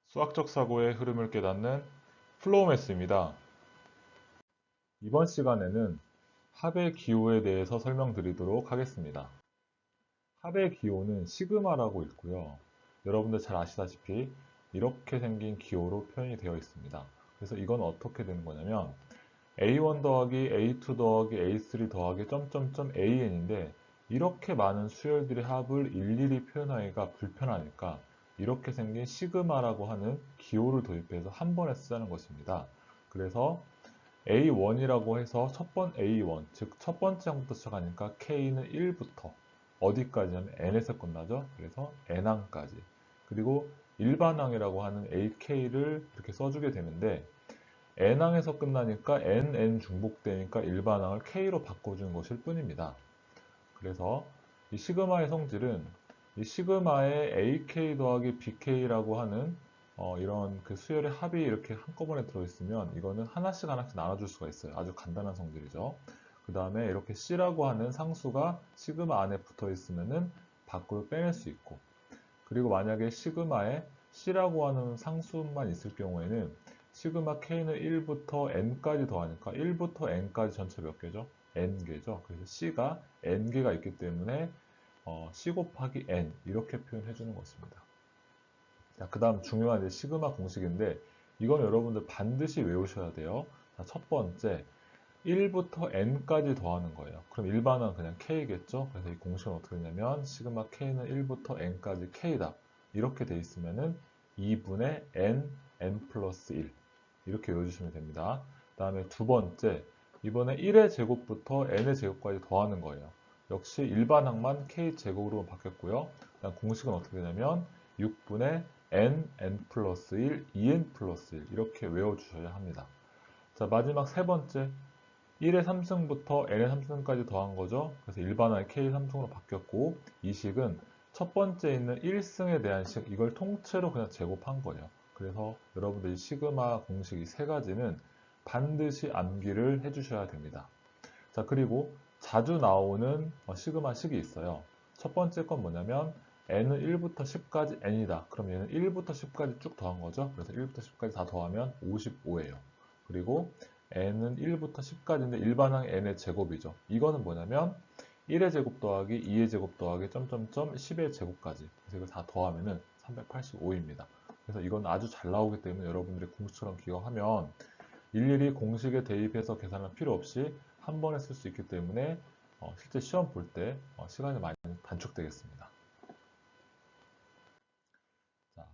수학적 사고의 흐름을 깨닫는 플로우 매스입니다. 이번 시간에는 합의 기호에 대해서 설명드리도록 하겠습니다. 합의 기호는 시그마라고 있고요. 여러분들 잘 아시다시피 이렇게 생긴 기호로 표현이 되어 있습니다. 그래서 이건 어떻게 되는 거냐면 A1 더하기 A2 더하기 A3 더하기 점점점 AN인데 이렇게 많은 수열들의 합을 일일이 표현하기가 불편하니까 이렇게 생긴 시그마라고 하는 기호를 도입해서 한 번에 쓰자는 것입니다. 그래서 A1이라고 해서 A1, 즉 첫 번째 항부터 시작하니까 K는 1부터 어디까지냐면 N에서 끝나죠. 그래서 N항까지. 그리고 일반항이라고 하는 AK를 이렇게 써주게 되는데 N항에서 끝나니까 NN 중복되니까 일반항을 K로 바꿔주는 것일 뿐입니다. 그래서 이 시그마의 성질은 이 시그마의 AK 더하기 BK라고 하는 이런 그 수열의 합이 이렇게 한꺼번에 들어있으면 이거는 하나씩 하나씩 나눠줄 수가 있어요. 아주 간단한 성질이죠. 그 다음에 이렇게 C라고 하는 상수가 시그마 안에 붙어 있으면은 밖으로 빼낼 수 있고 그리고 만약에 시그마에 C라고 하는 상수만 있을 경우에는 시그마 K는 1부터 N까지 더하니까 1부터 N까지 전체 몇 개죠? N개죠. 그래서 C가 N개가 있기 때문에 C 곱하기 N 이렇게 표현해 주는 것입니다. 자, 그 다음 중요한 이제 시그마 공식인데 이건 여러분들 반드시 외우셔야 돼요. 자, 첫 번째 1부터 n까지 더하는 거예요. 그럼 일반은 그냥 k겠죠? 그래서 이 공식은 어떻게 되냐면 시그마 k는 1부터 n까지 k다. 이렇게 돼 있으면은 2분의 n 플러스 1 이렇게 외워주시면 됩니다. 그 다음에 두 번째 이번에 1의 제곱부터 n의 제곱까지 더하는 거예요. 역시 일반항만 k제곱으로 바뀌었고요. 그다음 공식은 어떻게 되냐면 6분의 n 플러스 1, 2n 플러스 1 이렇게 외워주셔야 합니다. 자, 마지막 세 번째 1의 3승부터 n의 3승까지 더한 거죠. 그래서 일반화의 k 3승으로 바뀌었고 이 식은 첫 번째 있는 1승에 대한 식 이걸 통째로 그냥 제곱한 거예요. 그래서 여러분들 이 시그마 공식 이 세 가지는 반드시 암기를 해주셔야 됩니다. 자, 그리고 자주 나오는 시그마 식이 있어요. 첫 번째 건 뭐냐면 n은 1부터 10까지 n이다. 그럼 얘는 1부터 10까지 쭉 더한 거죠. 그래서 1부터 10까지 다 더하면 55예요. 그리고 n은 1부터 10까지인데 일반항 n의 제곱이죠. 이거는 뭐냐면 1의 제곱 더하기 2의 제곱 더하기 점점점 10의 제곱까지. 그래서 이걸 다 더하면은 385입니다. 그래서 이건 아주 잘 나오기 때문에 여러분들이 공식처럼 기억하면 일일이 공식에 대입해서 계산할 필요 없이 한 번에 쓸 수 있기 때문에 실제 시험 볼 때 시간이 많이 단축되겠습니다.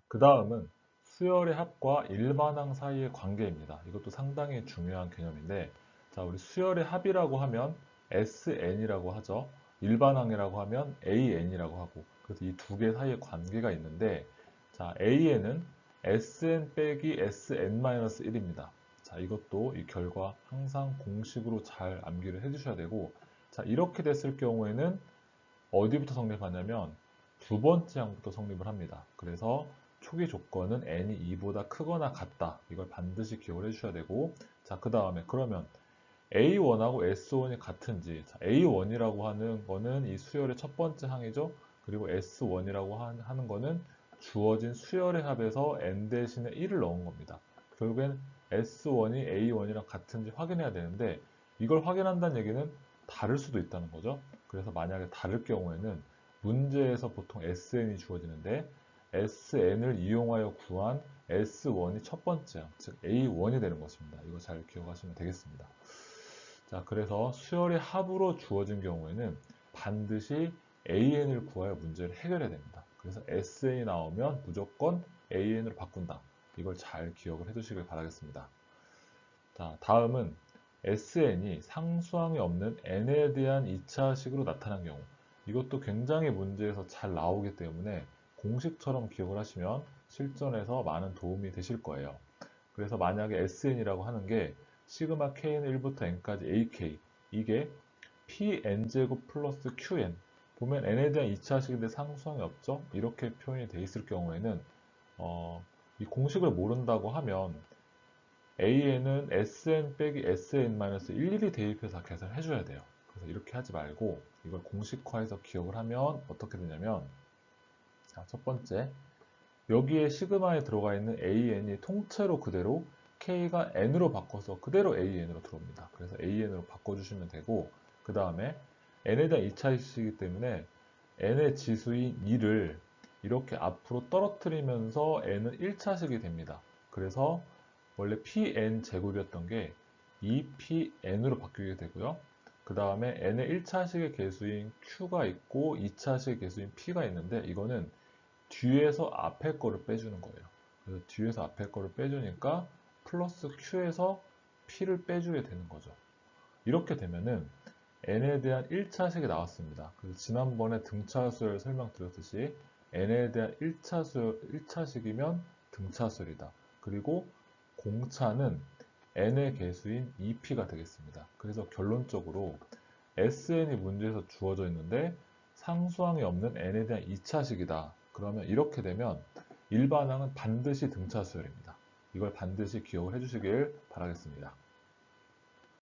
그 다음은 수열의 합과 일반항 사이의 관계입니다. 이것도 상당히 중요한 개념인데 자, 우리 수열의 합이라고 하면 SN이라고 하죠. 일반항이라고 하면 AN이라고 하고 그래서 이 두 개 사이의 관계가 있는데 자, AN은 SN 빼기 SN-1입니다. 자, 이것도 이 결과 항상 공식으로 잘 암기를 해주셔야 되고 자, 이렇게 됐을 경우에는 어디부터 성립하냐면 두 번째 항부터 성립을 합니다. 그래서 초기 조건은 n이 2보다 크거나 같다. 이걸 반드시 기억을 해주셔야 되고 자, 그 다음에 그러면 A1하고 S1이 같은지 자, A1이라고 하는 거는 이 수열의 첫 번째 항이죠. 그리고 S1이라고 하는 거는 주어진 수열의 합에서 n 대신에 1을 넣은 겁니다. 결국엔 S1이 A1이랑 같은지 확인해야 되는데 이걸 확인한다는 얘기는 다를 수도 있다는 거죠. 그래서 만약에 다를 경우에는 문제에서 보통 SN이 주어지는데 SN을 이용하여 구한 S1이 첫 번째 항, 즉 A1이 되는 것입니다. 이거 잘 기억하시면 되겠습니다. 자, 그래서 수열의 합으로 주어진 경우에는 반드시 AN을 구하여 문제를 해결해야 됩니다. 그래서 SN이 나오면 무조건 AN으로 바꾼다. 이걸 잘 기억을 해두시길 바라겠습니다. 자, 다음은 SN이 상수항이 없는 N에 대한 2차식으로 나타난 경우 이것도 굉장히 문제에서 잘 나오기 때문에 공식처럼 기억을 하시면 실전에서 많은 도움이 되실 거예요. 그래서 만약에 SN이라고 하는 게 시그마 K는 1부터 N까지 AK 이게 PN제곱 플러스 QN 보면 N에 대한 2차식인데 상수항이 없죠? 이렇게 표현이 돼 있을 경우에는 이 공식을 모른다고 하면 AN은 SN 빼기 SN-1 대입해서 계산을 해줘야 돼요. 그래서 이렇게 하지 말고 이걸 공식화해서 기억을 하면 어떻게 되냐면 자, 첫 번째 여기에 시그마에 들어가 있는 AN이 통째로 그대로 K가 N으로 바꿔서 그대로 AN으로 들어옵니다. 그래서 AN으로 바꿔주시면 되고, 그 다음에 N에 대한 2차식이기 때문에 N의 지수인 2를 이렇게 앞으로 떨어뜨리면서 N은 1차식이 됩니다. 그래서 원래 Pn 제곱이었던 게 2PN으로 바뀌게 되고요. 그 다음에 N의 1차식의 개수인 Q가 있고 2차식의 개수인 P가 있는데, 이거는 뒤에서 앞에 거를 빼주는 거예요. 그래서 뒤에서 앞에 거를 빼주니까 플러스 Q에서 P를 빼주게 되는 거죠. 이렇게 되면은 n에 대한 1차식이 나왔습니다. 그래서 지난번에 등차수열 설명드렸듯이 n에 대한 1차식이면 등차수열이다. 그리고 공차는 n의 개수인 2p가 되겠습니다. 그래서 결론적으로 SN이 문제에서 주어져 있는데 상수항이 없는 n에 대한 2차식이다. 그러면 이렇게 되면 일반항은 반드시 등차수열입니다. 이걸 반드시 기억을 해주시길 바라겠습니다.